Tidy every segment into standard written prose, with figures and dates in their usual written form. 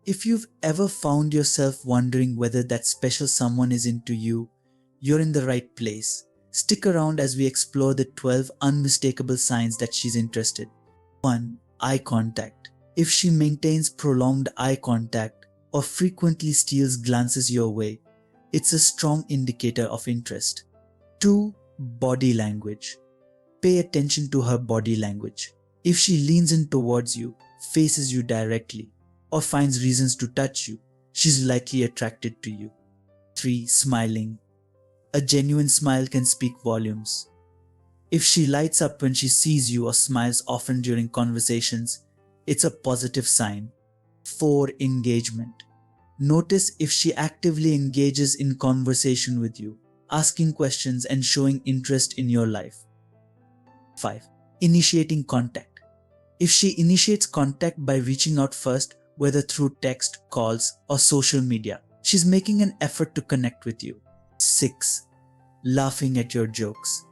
If you've ever found yourself wondering whether that special someone is into you, you're in the right place. Stick around as we explore the 12 unmistakable signs that she's interested. 1. Eye contact. If she maintains prolonged eye contact or frequently steals glances your way, it's a strong indicator of interest. 2. Body language. Pay attention to her body language. If she leans in towards you, faces you directly, or finds reasons to touch you, she's likely attracted to you. 3. Smiling. A genuine smile can speak volumes. If she lights up when she sees you or smiles often during conversations, it's a positive sign. 4. Engagement. Notice if she actively engages in conversation with you, asking questions and showing interest in your life. 5. Initiating contact. If she initiates contact by reaching out first, whether through text, calls, or social media, she's making an effort to connect with you. 6. Laughing at your jokes.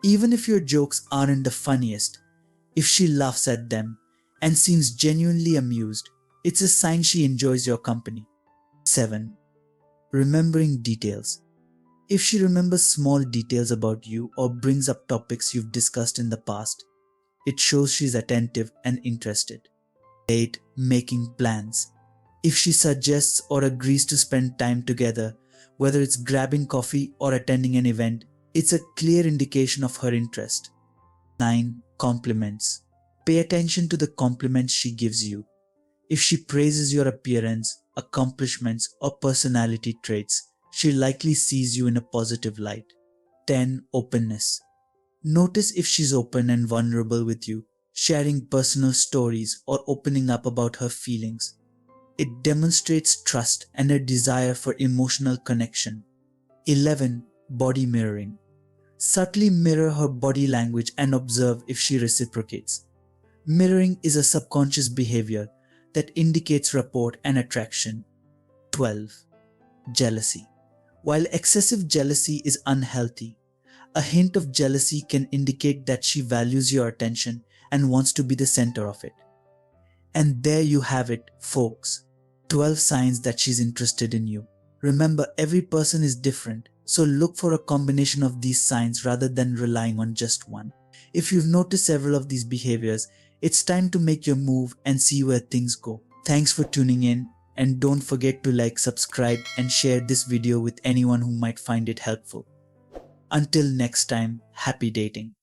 Even if your jokes aren't the funniest, if she laughs at them and seems genuinely amused, it's a sign she enjoys your company. 7. Remembering details. If she remembers small details about you or brings up topics you've discussed in the past, it shows she's attentive and interested. 8. Making plans. If she suggests or agrees to spend time together, whether it's grabbing coffee or attending an event, it's a clear indication of her interest. 9. Compliments. Pay attention to the compliments she gives you. If she praises your appearance, accomplishments, or personality traits, she likely sees you in a positive light. 10. Openness. Notice if she's open and vulnerable with you, sharing personal stories or opening up about her feelings. It demonstrates trust and a desire for emotional connection. 11. Body mirroring. Subtly mirror her body language and observe if she reciprocates. Mirroring is a subconscious behavior that indicates rapport and attraction. 12. Jealousy. While excessive jealousy is unhealthy, a hint of jealousy can indicate that she values your attention and wants to be the center of it. And there you have it, folks. 12 signs that she's interested in you. Remember, every person is different, so look for a combination of these signs rather than relying on just one. If you've noticed several of these behaviors, it's time to make your move and see where things go. Thanks for tuning in, and don't forget to like, subscribe, and share this video with anyone who might find it helpful. Until next time, happy dating.